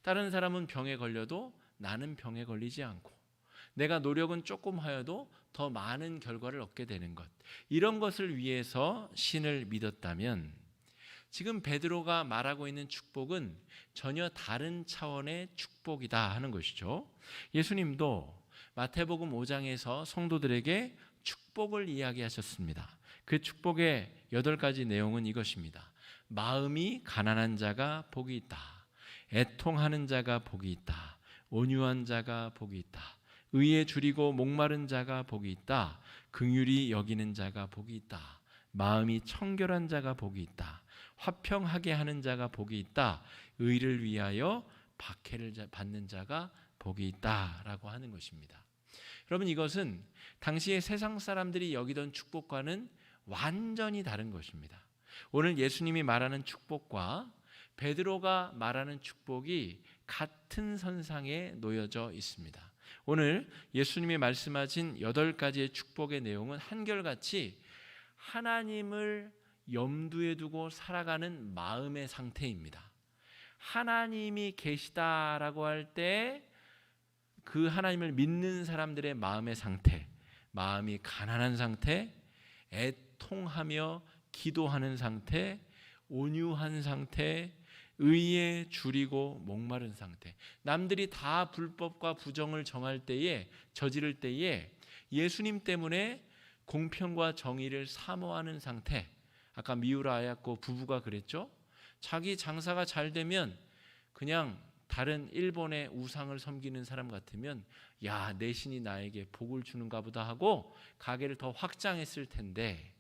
다른 사람은 병에 걸려도 나는 병에 걸리지 않고, 내가 노력은 조금 하여도 더 많은 결과를 얻게 되는 것, 이런 것을 위해서 신을 믿었다면 지금 베드로가 말하고 있는 축복은 전혀 다른 차원의 축복이다 하는 것이죠. 예수님도 마태복음 5장에서 성도들에게 축복을 이야기하셨습니다. 그 축복의 8가지 내용은 이것입니다. 마음이 가난한 자가 복이 있다. 애통하는 자가 복이 있다. 온유한 자가 복이 있다. 의에 줄이고 목마른 자가 복이 있다. 긍휼히 여기는 자가 복이 있다. 마음이 청결한 자가 복이 있다. 화평하게 하는 자가 복이 있다. 의를 위하여 박해를 받는 자가 복이 있다라고 하는 것입니다. 여러분, 이것은 당시의 세상 사람들이 여기던 축복과는 완전히 다른 것입니다. 오늘 예수님이 말하는 축복과 베드로가 말하는 축복이 같은 선상에 놓여져 있습니다. 오늘 예수님이 말씀하신 8가지의 축복의 내용은 한결같이 하나님을 염두에 두고 살아가는 마음의 상태입니다. 하나님이 계시다라고 할 때 그 하나님을 믿는 사람들의 마음의 상태, 마음이 가난한 상태, 애통하며 기도하는 상태, 온유한 상태, 의에 줄이고 목마른 상태. 남들이 다 불법과 부정을 저지를 때에 예수님 때문에 공평과 정의를 사모하는 상태. 아까 미우라 아야코 부부가 그랬죠. 자기 장사가 잘 되면 그냥 다른 일본의 우상을 섬기는 사람 같으면 야, 내 신이 나에게 복을 주는가 보다 하고 가게를 더 확장했을 텐데,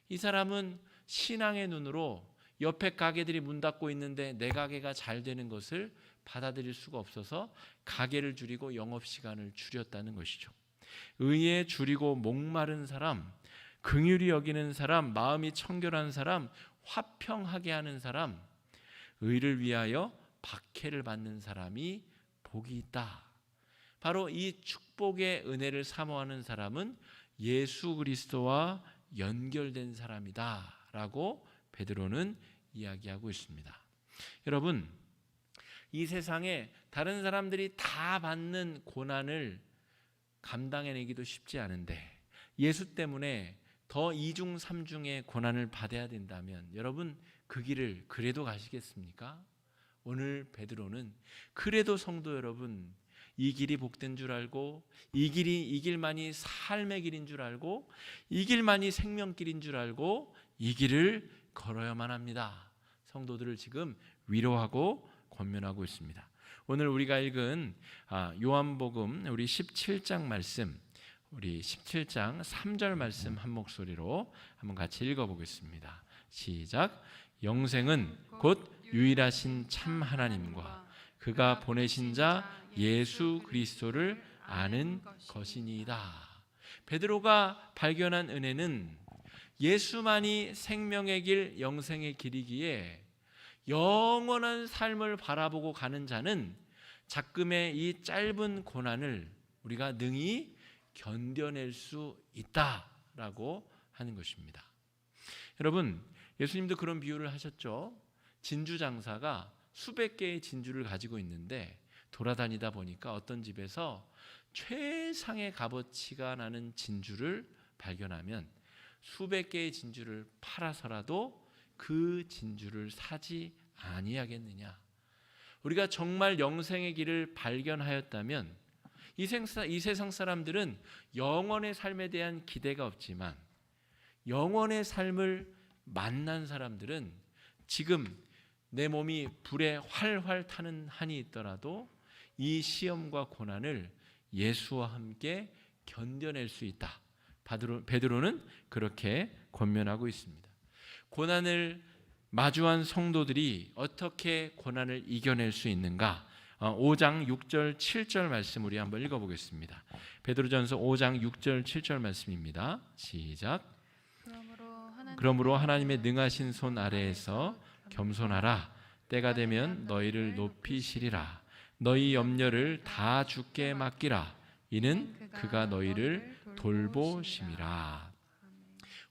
이 사람은 신앙의 눈으로 옆에 가게들이 문 닫고 있는데 내 가게가 잘 되는 것을 받아들일 수가 없어서 가게를 줄이고 영업시간을 줄였다는 것이죠. 의에 줄이고 목마른 사람, 긍휼히 여기는 사람, 마음이 청결한 사람, 화평하게 하는 사람, 의를 위하여 박해를 받는 사람이 복이 있다. 바로 이 축복의 은혜를 사모하는 사람은 예수 그리스도와 연결된 사람이다 라고 베드로는 이야기하고 있습니다. 여러분, 이 세상에 다른 사람들이 다 받는 고난을 감당해내기도 쉽지 않은데 예수 때문에 더 2중 3중의 고난을 받아야 된다면 여러분, 그 길을 그래도 가시겠습니까? 오늘 베드로는 그래도 성도 여러분, 이 길이 복된 줄 알고, 이 길만이 삶의 길인 줄 알고, 이 길만이 생명길인 줄 알고 이 길을 걸어야만 합니다. 성도들을 지금 위로하고 권면하고 있습니다. 오늘 우리가 읽은 요한복음 우리 17장 말씀, 우리 17장 3절 말씀 한 목소리로 한번 같이 읽어보겠습니다. 시작. 영생은 곧 유일하신 참 하나님과 그가 보내신 자 예수 그리스도를 아는 것이니이다. 베드로가 발견한 은혜는 예수만이 생명의 길, 영생의 길이기에 영원한 삶을 바라보고 가는 자는 작금의 이 짧은 고난을 우리가 능히 견뎌낼 수 있다라고 하는 것입니다. 여러분, 예수님도 그런 비유를 하셨죠. 진주 장사가 수백 개의 진주를 가지고 있는데 돌아다니다 보니까 어떤 집에서 최상의 값어치가 나는 진주를 발견하면 수백 개의 진주를 팔아서라도 그 진주를 사지 아니하겠느냐. 우리가 정말 영생의 길을 발견하였다면 이 세상 사람들은 영원의 삶에 대한 기대가 없지만 영원의 삶을 만난 사람들은 지금 내 몸이 불에 활활 타는 한이 있더라도 이 시험과 고난을 예수와 함께 견뎌낼 수 있다. 베드로는 그렇게 권면하고 있습니다. 고난을 마주한 성도들이 어떻게 고난을 이겨낼 수 있는가? 5장 6절 7절 말씀 우리 한번 읽어보겠습니다. 베드로전서 5장 6절 7절 말씀입니다. 시작. 그러므로 하나님의 능하신 손 아래에서 겸손하라. 때가 되면 너희를 높이시리라. 너희 염려를 다 주께 맡기라. 이는 그가 너희를 돌보심이라.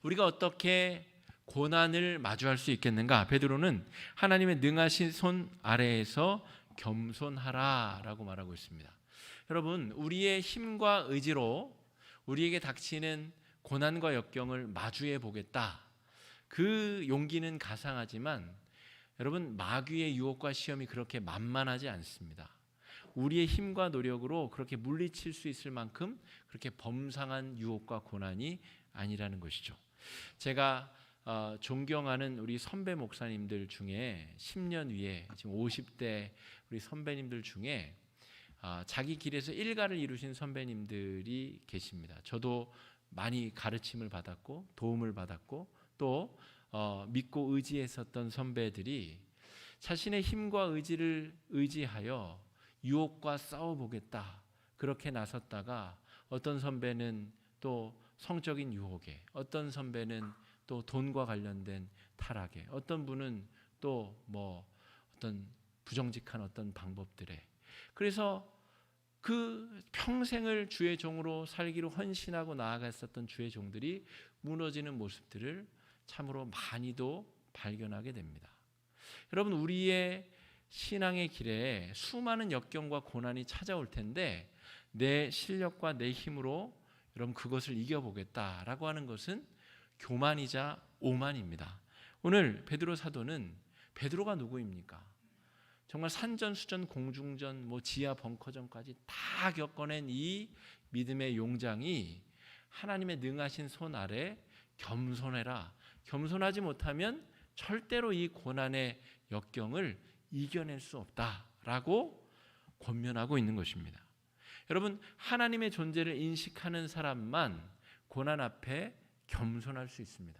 우리가 어떻게 고난을 마주할 수 있겠는가? 베드로는 하나님의 능하신 손 아래에서 겸손하라라고 말하고 있습니다. 여러분, 우리의 힘과 의지로 우리에게 닥치는 고난과 역경을 마주해 보겠다. 그 용기는 가상하지만 여러분, 마귀의 유혹과 시험이 그렇게 만만하지 않습니다. 우리의 힘과 노력으로 그렇게 물리칠 수 있을 만큼 그렇게 범상한 유혹과 고난이 아니라는 것이죠. 제가 존경하는 우리 선배 목사님들 중에 10년 위에 지금 50대 우리 선배님들 중에 자기 길에서 일가를 이루신 선배님들이 계십니다. 저도 많이 가르침을 받았고 도움을 받았고 또 믿고 의지했었던 선배들이 자신의 힘과 의지를 의지하여 유혹과 싸워보겠다 그렇게 나섰다가 어떤 선배는 또 성적인 유혹에, 어떤 선배는 또 돈과 관련된 타락에, 어떤 분은 또 뭐 어떤 부정직한 어떤 방법들에, 그래서 그 평생을 주의 종으로 살기로 헌신하고 나아갔었던 주의 종들이 무너지는 모습들을 참으로 많이도 발견하게 됩니다. 여러분, 우리의 신앙의 길에 수많은 역경과 고난이 찾아올 텐데 내 실력과 내 힘으로 여러분 그것을 이겨보겠다라고 하는 것은 교만이자 오만입니다. 오늘 베드로 사도는 베드로가 누구입니까? 정말 산전수전 공중전 지하 벙커전까지 다 겪어낸 이 믿음의 용장이 하나님의 능하신 손 아래 겸손해라. 겸손하지 못하면 절대로 이 고난의 역경을 이겨낼 수 없다라고 권면하고 있는 것입니다. 여러분, 하나님의 존재를 인식하는 사람만 고난 앞에 겸손할 수 있습니다.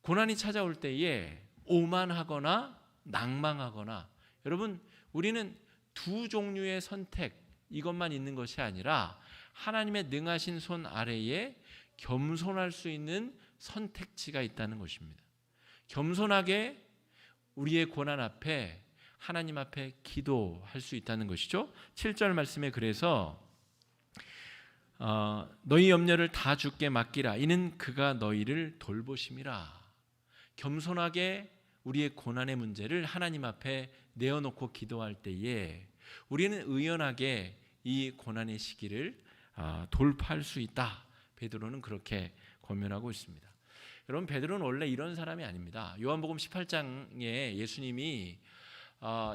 고난이 찾아올 때에 오만하거나 낭망하거나, 여러분, 우리는 두 종류의 선택 이것만 있는 것이 아니라 하나님의 능하신 손 아래에 겸손할 수 있는 선택지가 있다는 것입니다. 겸손하게 우리의 고난 앞에 하나님 앞에 기도할 수 있다는 것이죠. 7절 말씀에 그래서 너희 염려를 다 주께 맡기라. 이는 그가 너희를 돌보심이라. 겸손하게 우리의 고난의 문제를 하나님 앞에 내어놓고 기도할 때에 우리는 의연하게 이 고난의 시기를 돌파할 수 있다. 베드로는 그렇게 권면하고 있습니다. 여러분, 베드로는 원래 이런 사람이 아닙니다. 요한복음 18장에 예수님이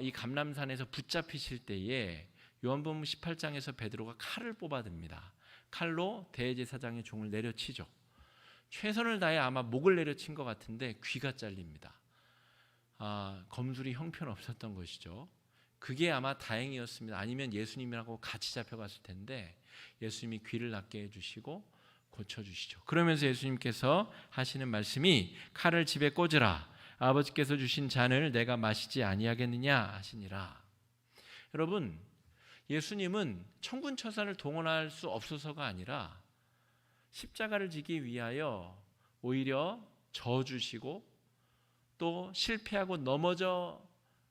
이 감람산에서 붙잡히실 때에 요한복음 18장에서 베드로가 칼을 뽑아듭니다. 칼로 대제사장의 종을 내려치죠. 최선을 다해 아마 목을 내려친 것 같은데 귀가 잘립니다. 검술이 형편없었던 것이죠. 그게 아마 다행이었습니다. 아니면 예수님이라고 같이 잡혀갔을 텐데 예수님이 귀를 낫게 해주시고 고쳐주시죠. 그러면서 예수님께서 하시는 말씀이 칼을 집에 꽂으라. 아버지께서 주신 잔을 내가 마시지 아니하겠느냐 하시니라. 여러분, 예수님은 천군천사를 동원할 수 없어서가 아니라 십자가를 지기 위하여 오히려 져주시고 또 실패하고 넘어져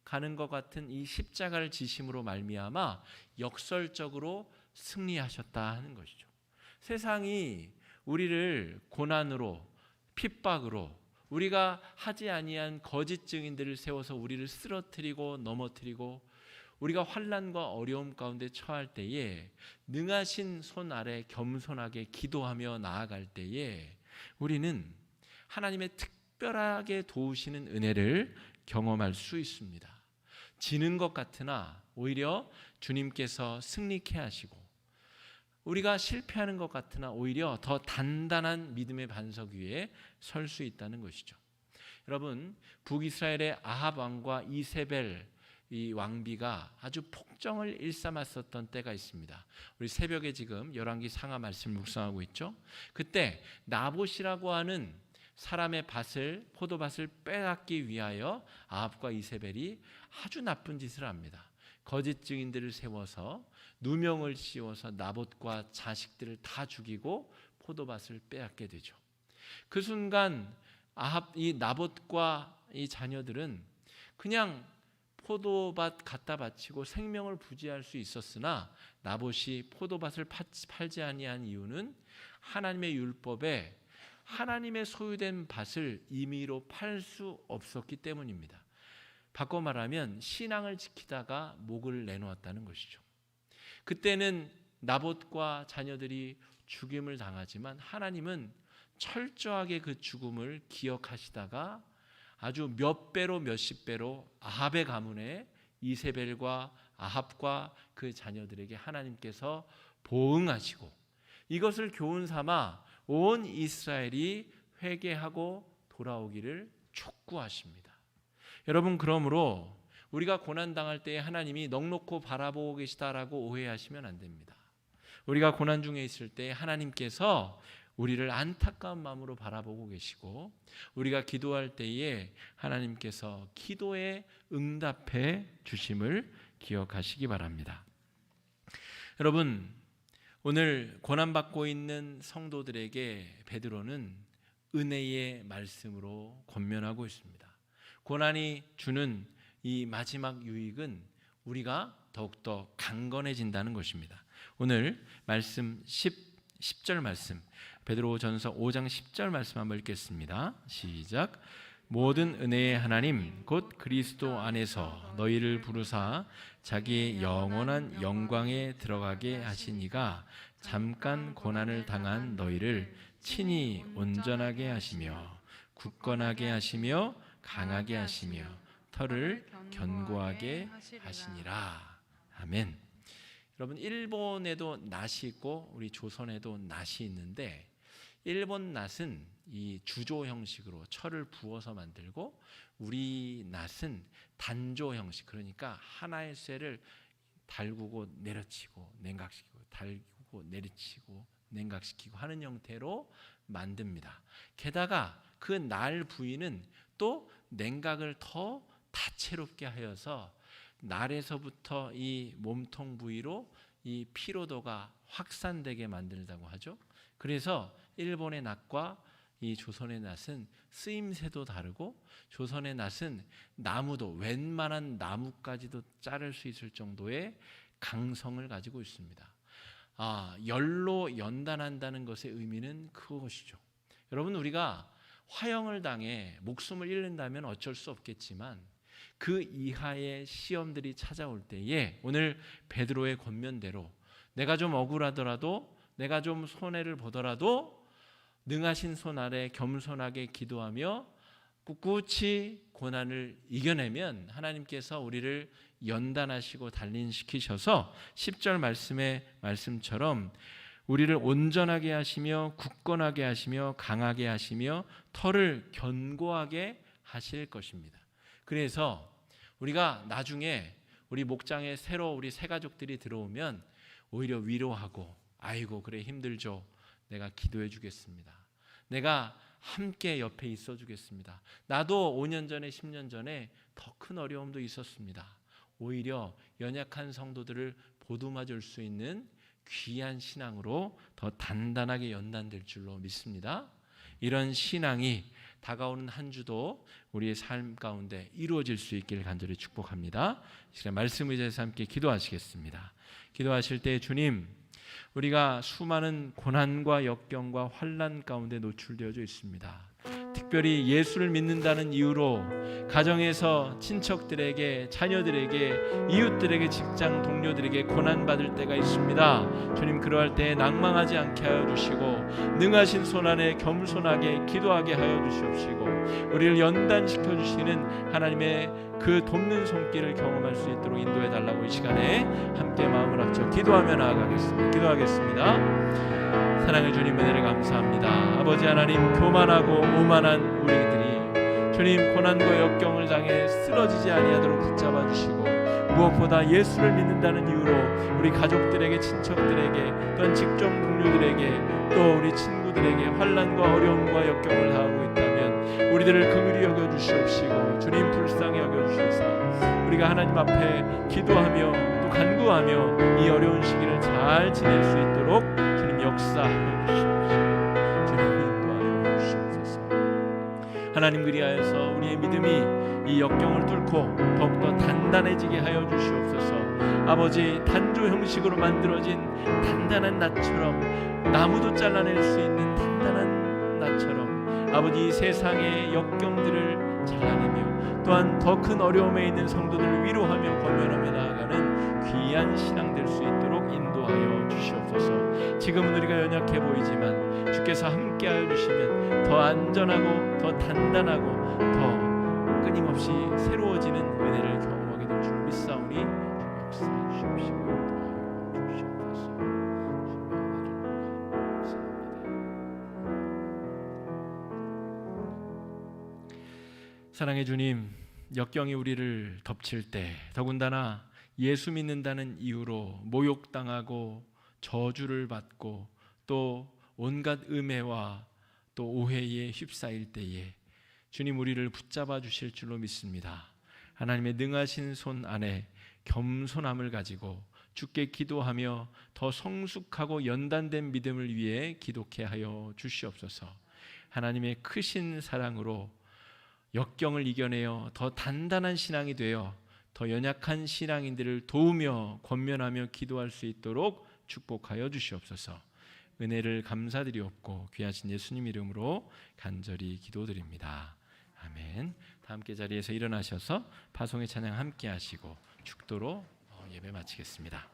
가는 것 같은 이 십자가를 지심으로 말미암아 역설적으로 승리하셨다 하는 것이죠. 세상이 우리를 고난으로, 핍박으로, 우리가 하지 아니한 거짓 증인들을 세워서 우리를 쓰러뜨리고 넘어뜨리고 우리가 환난과 어려움 가운데 처할 때에 능하신 손 아래 겸손하게 기도하며 나아갈 때에 우리는 하나님의 특별하게 도우시는 은혜를 경험할 수 있습니다. 지는 것 같으나 오히려 주님께서 승리케 하시고, 우리가 실패하는 것 같으나 오히려 더 단단한 믿음의 반석 위에 설 수 있다는 것이죠. 여러분, 북이스라엘의 아합 왕과 이세벨 이 왕비가 아주 폭정을 일삼았었던 때가 있습니다. 우리 새벽에 지금 열왕기 상하 말씀을 묵상하고 있죠. 그때 나봇이라고 하는 사람의 밭을, 포도밭을 빼앗기 위하여 아합과 이세벨이 아주 나쁜 짓을 합니다. 거짓 증인들을 세워서 누명을 씌워서 나봇과 자식들을 다 죽이고 포도밭을 빼앗게 되죠. 그 순간 이 나봇과 이 자녀들은 그냥 포도밭 갖다 바치고 생명을 부지할 수 있었으나 나봇이 포도밭을 팔지 아니한 이유는 하나님의 율법에 하나님의 소유된 밭을 임의로 팔 수 없었기 때문입니다. 바꿔 말하면 신앙을 지키다가 목을 내놓았다는 것이죠. 그때는 나봇과 자녀들이 죽임을 당하지만 하나님은 철저하게 그 죽음을 기억하시다가 아주 몇 배로 몇십 배로 아합의 가문에 이세벨과 아합과 그 자녀들에게 하나님께서 보응하시고, 이것을 교훈 삼아 온 이스라엘이 회개하고 돌아오기를 촉구하십니다. 여러분, 그러므로 우리가 고난당할 때에 하나님이 넋놓고 바라보고 계시다라고 오해하시면 안 됩니다. 우리가 고난 중에 있을 때 하나님께서 우리를 안타까운 마음으로 바라보고 계시고, 우리가 기도할 때에 하나님께서 기도에 응답해 주심을 기억하시기 바랍니다. 여러분, 오늘 고난받고 있는 성도들에게 베드로는 은혜의 말씀으로 권면하고 있습니다. 고난이 주는 이 마지막 유익은 우리가 더욱더 강건해진다는 것입니다. 오늘 말씀 10절 말씀, 베드로전서 5장 10절 말씀 한번 읽겠습니다. 시작. 모든 은혜의 하나님 곧 그리스도 안에서 너희를 부르사 자기의 영원한 영광에 들어가게 하신 이가 잠깐 고난을 당한 너희를 친히 온전하게 하시며 굳건하게 하시며 강하게 하시며 털을 견고하게 하시니라. 아멘. 여러분, 일본에도 낫이 있고 우리 조선에도 낫이 있는데, 일본 낫은 이 주조 형식으로 철을 부어서 만들고, 우리 낫은 단조 형식, 그러니까 하나의 쇠를 달구고 내려치고 냉각시키고 달구고 내려치고 냉각시키고 하는 형태로 만듭니다. 게다가 그 날 부위는 또 냉각을 더 다채롭게 하여서 날에서부터 이 몸통 부위로 이 피로도가 확산되게 만들다고 하죠. 그래서 일본의 낫과 이 조선의 낫은 쓰임새도 다르고, 조선의 낫은 나무도 웬만한 나무까지도 자를 수 있을 정도의 강성을 가지고 있습니다. 열로 연단한다는 것의 의미는 그것이죠. 여러분, 우리가 화형을 당해 목숨을 잃는다면 어쩔 수 없겠지만 그 이하의 시험들이 찾아올 때에 오늘 베드로의 권면대로 내가 좀 억울하더라도, 내가 좀 손해를 보더라도 능하신 손 아래 겸손하게 기도하며 꿋꿋이 고난을 이겨내면 하나님께서 우리를 연단하시고 단련시키셔서 10절 말씀의 말씀처럼 우리를 온전하게 하시며 굳건하게 하시며 강하게 하시며 털을 견고하게 하실 것입니다. 그래서 우리가 나중에 우리 목장에 새로 우리 새 가족들이 들어오면 오히려 위로하고, 아이고 그래 힘들죠, 내가 기도해 주겠습니다, 내가 함께 옆에 있어 주겠습니다, 나도 5년 전에 10년 전에 더 큰 어려움도 있었습니다. 오히려 연약한 성도들을 보듬어 줄 수 있는 귀한 신앙으로 더 단단하게 연단될 줄로 믿습니다. 이런 신앙이 다가오는 한 주도 우리의 삶 가운데 이루어질 수 있기를 간절히 축복합니다. 이 시간 말씀 의지해서 함께 기도하시겠습니다. 기도하실 때 주님, 우리가 수많은 고난과 역경과 환난 가운데 노출되어져 있습니다. 특별히 예수를 믿는다는 이유로 가정에서 친척들에게, 자녀들에게, 이웃들에게, 직장 동료들에게 고난받을 때가 있습니다. 주님, 그러할 때 낭망하지 않게 하여 주시고 능하신 손 안에 겸손하게 기도하게 하여 주시옵시고 우리를 연단시켜 주시는 하나님의 그 돕는 손길을 경험할 수 있도록 인도해 달라고 이 시간에 함께 마음을 합쳐 기도하며 나아가겠습니다. 기도하겠습니다. 사랑의 주님, 은혜를 감사합니다. 아버지 하나님, 교만하고 오만한 우리들이 주님 고난과 역경을 당해 쓰러지지 아니하도록 붙잡아 주시고 무엇보다 예수를 믿는다는 이유로 우리 가족들에게, 친척들에게, 또한 직종 동료들에게, 또 우리 친구들에게 환난과 어려움과 역경을 당하고 있다면 우리들을 긍휼히 여겨 주시옵시고 주님 불쌍히 여겨 주시사 우리가 하나님 앞에 기도하며 또 간구하며 이 어려운 시기를 잘 지낼 수 있도록 주님 역사하여 주시옵시고 주님 인도하여 주시옵소서. 하나님, 그리하여서 우리의 믿음이 이 역경을 뚫고 더욱더 단단해지게 하여 주시옵소서. 아버지, 단조 형식으로 만들어진 단단한 낫처럼, 나무도 잘라낼 수 있는 단단한 낫처럼 아버지, 이 세상의 역경들을 잘라내며 또한 더 큰 어려움에 있는 성도들을 위로하며 권면하며 나아가는 귀한 신앙 될 수 있도록 인도하여 주시옵소서. 지금은 우리가 연약해 보이지만 주께서 함께하여 주시면 더 안전하고 더 단단하고 더 끊임없이 새로워지는 은혜를 경험하게 될 줄 믿사오니 주 역사해 주시옵시고 인도하여 주시옵소서. 사랑의 주님, 역경이 우리를 덮칠 때, 더군다나 예수 믿는다는 이유로 모욕당하고 저주를 받고 또 온갖 음해와 또 오해에 휩싸일 때에 주님, 우리를 붙잡아 주실 줄로 믿습니다. 하나님의 능하신 손 안에 겸손함을 가지고 주께 기도하며 더 성숙하고 연단된 믿음을 위해 기도케 하여 주시옵소서. 하나님의 크신 사랑으로 역경을 이겨내어 더 단단한 신앙이 되어 더 연약한 신앙인들을 도우며 권면하며 기도할 수 있도록 축복하여 주시옵소서. 은혜를 감사드리옵고 귀하신 예수님 이름으로 간절히 기도드립니다. 아멘. 다 함께 자리에서 일어나셔서 파송의 찬양 함께 하시고 축도로 예배 마치겠습니다.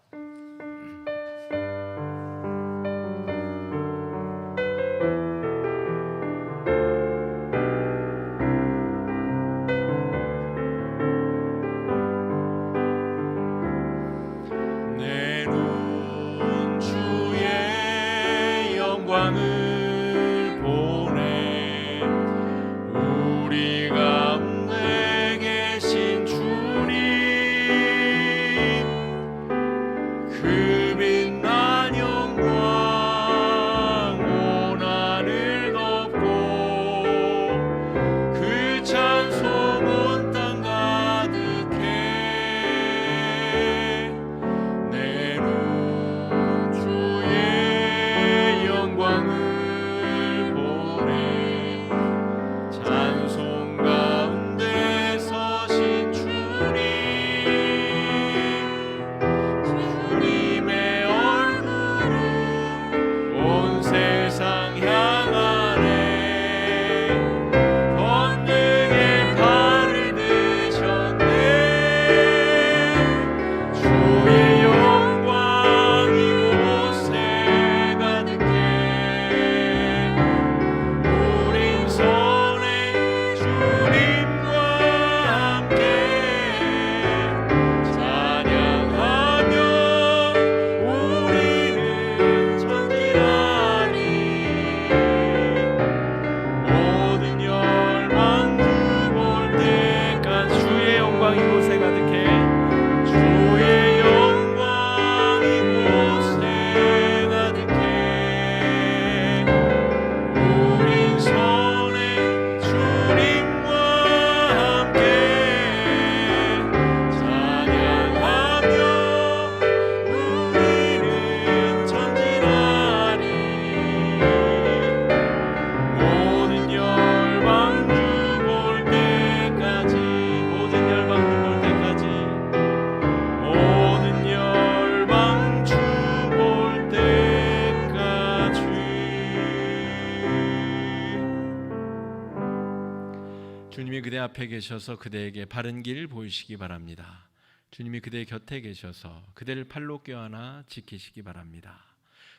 주님이 그대 앞에 계셔서 그대에게 바른 길 보이시기 바랍니다. 주님이 그대 곁에 계셔서 그대를 팔로 껴안아 지키시기 바랍니다.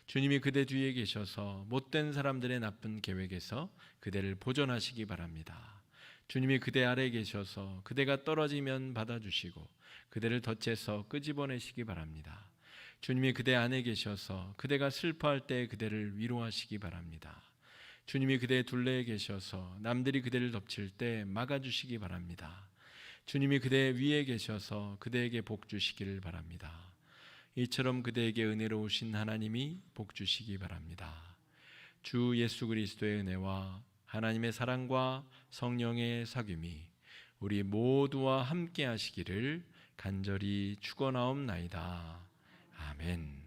주님이 그대 뒤에 계셔서 못된 사람들의 나쁜 계획에서 그대를 보존하시기 바랍니다. 주님이 그대 아래 계셔서 그대가 떨어지면 받아주시고 그대를 덫에서 끄집어내시기 바랍니다. 주님이 그대 안에 계셔서 그대가 슬퍼할 때 그대를 위로하시기 바랍니다. 주님이 그대 둘레에 계셔서 남들이 그대를 덮칠 때 막아주시기 바랍니다. 주님이 그대 위에 계셔서 그대에게 복 주시기를 바랍니다. 이처럼 그대에게 은혜로우신 하나님이 복 주시기 바랍니다. 주 예수 그리스도의 은혜와 하나님의 사랑과 성령의 사귐이 우리 모두와 함께 하시기를 간절히 축원하옵나이다. 아멘.